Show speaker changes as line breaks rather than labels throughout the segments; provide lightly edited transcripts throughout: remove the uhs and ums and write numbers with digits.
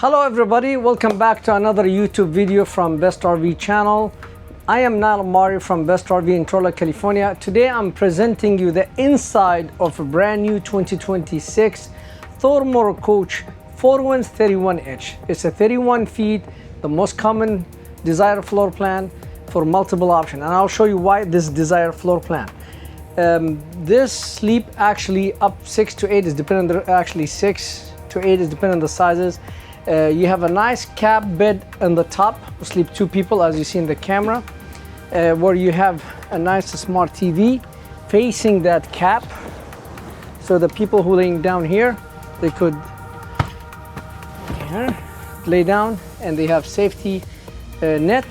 Hello everybody, welcome back to another YouTube video from Best RV channel. I am Nal Mari from Best RV in Trolla, California. Today I'm presenting you the inside of a brand new 2026 Thor motor coach 4-winch 31-inch. It's a 31 feet, the most common desired floor plan for multiple options, and I'll show you why this desired floor plan. This sleep actually up 6 to 8 is depending on the, actually 6 to 8 is depending on the sizes. You have a nice cab bed on the top, sleep 2 people as you see in the camera, where you have a nice smart TV facing that cab. So the people who are laying down here, they could lay down and they have safety net,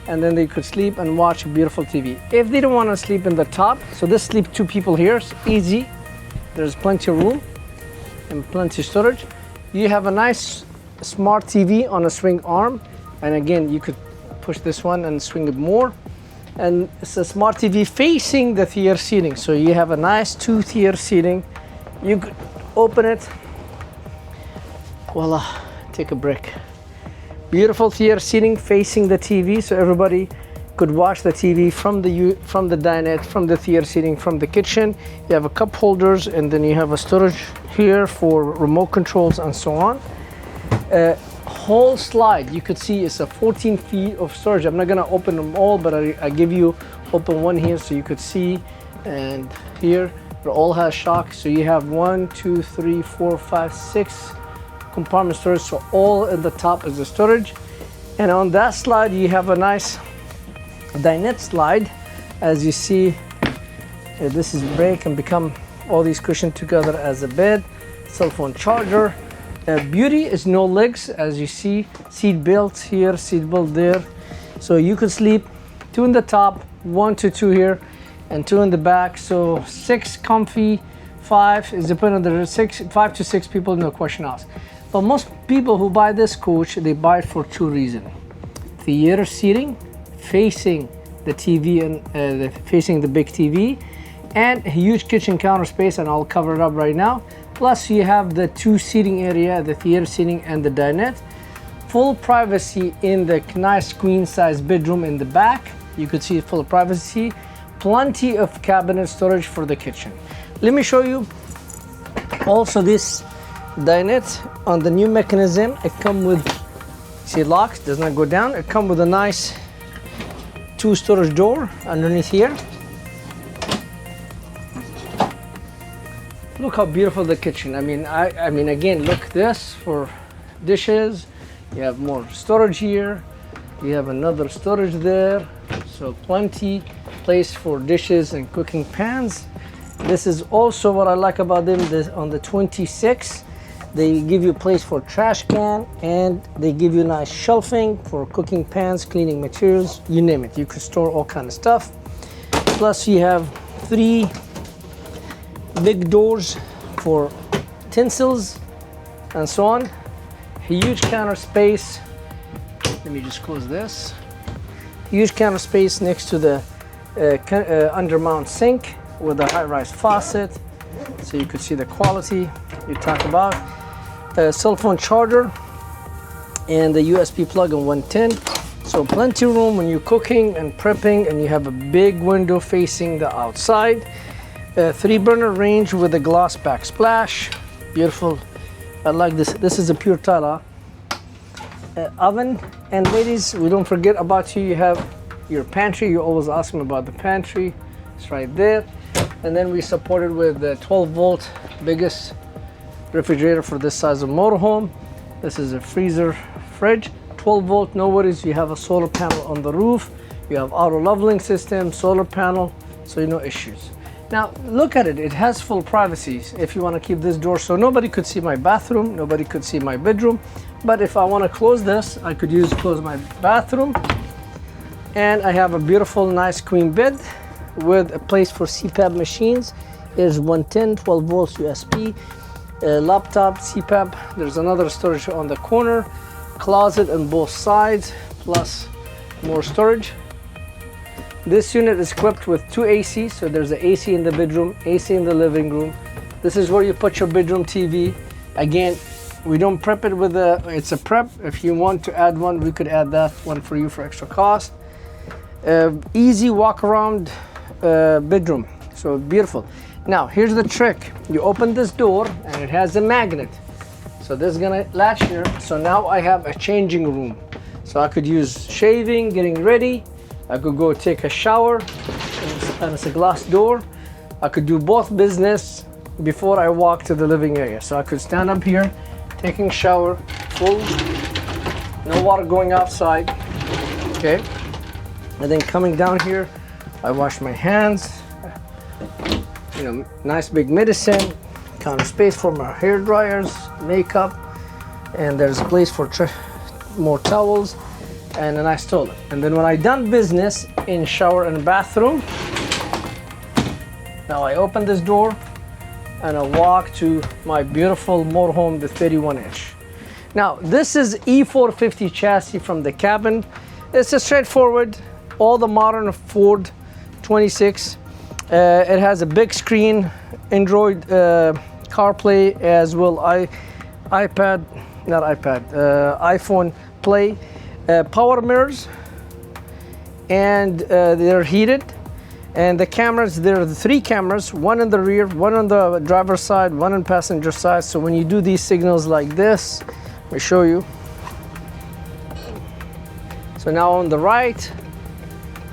and then they could sleep and watch a beautiful TV. If they don't want to sleep in the top, so this sleep 2 people here, it's easy. There's plenty of room and plenty of storage. You have a nice smart TV on a swing arm, and again you could push this one and swing it more, and it's a smart TV facing the theater seating, so you have a nice 2 theater seating. You could open it, voila, take a break. Beautiful theater seating facing the TV, so everybody could watch the TV from the dinette, from the theater seating, from the kitchen. You have a cup holders, and then you have a storage here for remote controls and so on. Whole slide, you could see it's a 14 feet of storage. I'm not gonna open them all, but I give you open one here so you could see, and here it all has shock. So you have 1, 2, 3, 4, 5, 6 compartment storage, so all at the top is the storage. And on that slide you have a nice dinette slide. As you see, this is break and become all these cushions together as a bed. Cell phone charger. Beauty is no legs, as you see. Seat belt here, seat belt there. So you could sleep 2 in the top, 1 to 2 here, and 2 in the back. So 6 comfy, 5 is dependent on the 5 to 6 people, no question asked. But most people who buy this coach, they buy it for 2 reasons. Theater seating, facing the TV and facing the big TV, and a huge kitchen counter space, and I'll cover it up right now. Plus you have the 2 seating area, the theater seating and the dinette. Full privacy in the nice queen size bedroom in the back. You could see full privacy. Plenty of cabinet storage for the kitchen. Let me show you also this dinette on the new mechanism. It comes with, see, it locks, does not go down. It comes with a nice 2 storage door underneath here. Look how beautiful the kitchen. I mean again, look this for dishes. You have more storage here. You have another storage there. So plenty place for dishes and cooking pans. This is also what I like about them. This, on the 26, they give you a place for trash can, and they give you nice shelving for cooking pans, cleaning materials, you name it. You can store all kind of stuff. Plus you have 3 big doors for utensils and so on. Huge counter space. Let me just close this. Huge counter space next to the undermount sink with a high-rise faucet, so you could see the quality you talk about. Cell phone charger and the USB plug in 110. So plenty of room when you're cooking and prepping, and you have a big window facing the outside. 3-burner range with a gloss backsplash. Beautiful. I like this. This is a pure tile oven. And ladies, we don't forget about you. You have your pantry. You always ask me about the pantry. It's right there. And then we support it with the 12-volt biggest refrigerator for this size of motorhome. This is a freezer fridge. 12-volt, no worries. You have a solar panel on the roof. You have auto leveling system, solar panel, so no issues. Now look at it, it has full privacy. If you want to keep this door, so nobody could see my bathroom, nobody could see my bedroom, but if I want to close this, I could close my bathroom. And I have a beautiful nice queen bed with a place for CPAP machines. There's 110 12 volts USB, laptop, CPAP. There's another storage on the corner, closet on both sides, plus more storage. This unit is equipped with 2 AC, so there's an AC in the bedroom, AC in the living room. This is where you put your bedroom TV. Again, We don't prep it with it's a prep. If you want to add one, we could add that one for you for extra cost. Easy walk around bedroom. So beautiful. Now, here's the trick. You open this door and it has a magnet. So this is gonna latch here. So now I have a changing room. So I could use shaving, getting ready. I could go take a shower, and it's a glass door. I could do both business before I walk to the living area. So I could stand up here, taking shower, full, no water going outside, okay? And then coming down here, I wash my hands, you know, nice big medicine, kind of space for my hair dryers, makeup, and there's a place for more towels, and a nice toilet. And then when I done business in shower and bathroom, now I open this door and I walk to my beautiful motorhome, the 31-inch. Now, this is E450 chassis from the cabin. It's a straightforward, all the modern Ford 26. It has a big screen, Android CarPlay, as well iPhone Play, power mirrors, and they're heated. And the cameras, there are 3 cameras, one in the rear, one on the driver's side, one on passenger side. So when you do these signals like this, let me show you. So now on the right,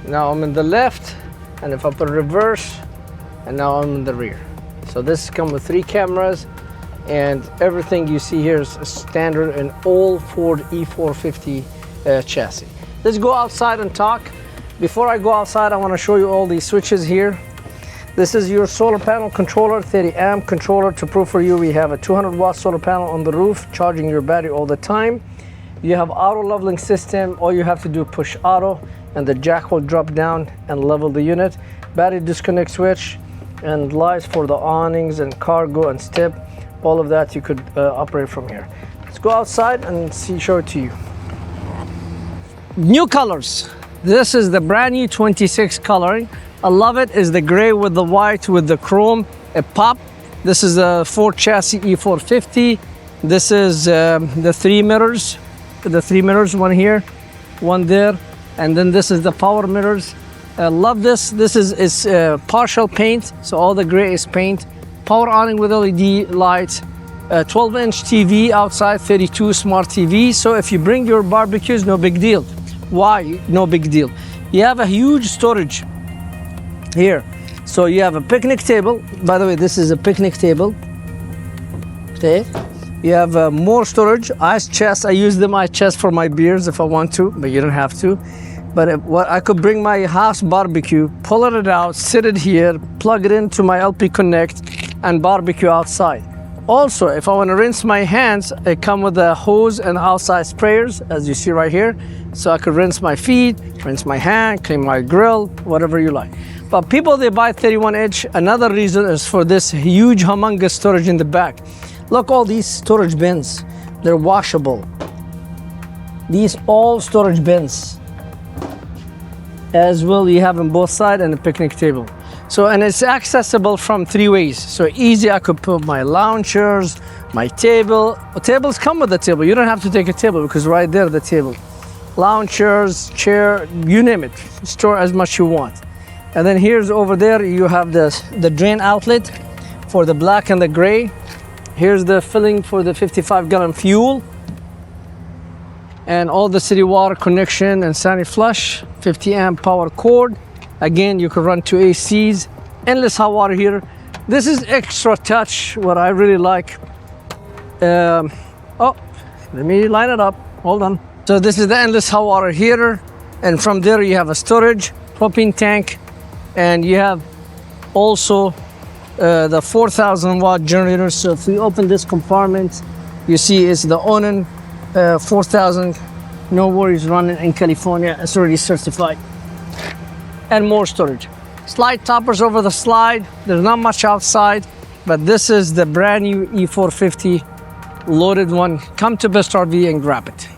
now I'm in the left, and if I put reverse, and now I'm in the rear. So this comes with 3 cameras, and everything you see here is standard in all Ford E450 chassis. Let's go outside and talk. Before I go outside, I want to show you all these switches here. This is your solar panel controller, 30 amp controller. To prove for you, we have a 200 watt solar panel on the roof, charging your battery all the time. You have auto leveling system. All you have to do, push auto, and the jack will drop down and level the unit. Battery disconnect switch, and lights for the awnings and cargo and step. All of that you could operate from here. Let's go outside and show it to you. New colors. This is the brand new 26 coloring. I love it. Is the gray with the white with the chrome, a pop. This is a Ford chassis E450. This is the 3 mirrors. The 3 mirrors, one here, one there, and then this is the power mirrors. I love this. This is partial paint, so all the gray is paint. Power awning with LED lights. 12-inch TV outside, 32 smart TV. So if you bring your barbecues, no big deal. Why no big deal? You have a huge storage here. So you have a picnic table. By the way, this is a picnic table. Okay. You have more storage, ice chest. I use them ice chest for my beers if I want to, but you don't have to. But what I could bring my house barbecue, pull it out, sit it here, plug it into my LP Connect, and barbecue outside. Also, if I want to rinse my hands, I come with a hose and outside sprayers, as you see right here. So I could rinse my feet, rinse my hand, clean my grill, whatever you like. But people, they buy 31-inch. Another reason is for this huge, humongous storage in the back. Look, all these storage bins, they're washable. These all storage bins. As well, you have on both sides and a picnic table. So, and it's accessible from 3 ways. So easy, I could put my lounge chairs, my table. Tables come with the table. You don't have to take a table because right there, the table. Lounge chairs, chair, you name it. Store as much you want. And then here's over there, you have the drain outlet for the black and the gray. Here's the filling for the 55-gallon fuel. And all the city water connection and sanity flush, 50 amp power cord. Again, you can run 2 ACs, endless hot water here. This is extra touch, what I really like. Oh, let me line it up, hold on. So this is the endless hot water heater. And from there you have a storage, propane tank, and you have also the 4,000 watt generator. So if we open this compartment, you see it's the Onan 4,000, no worries, running in California, it's already certified. And more storage. Slide toppers over the slide. There's not much outside, but this is the brand new E450 loaded one. Come to Best RV and grab it.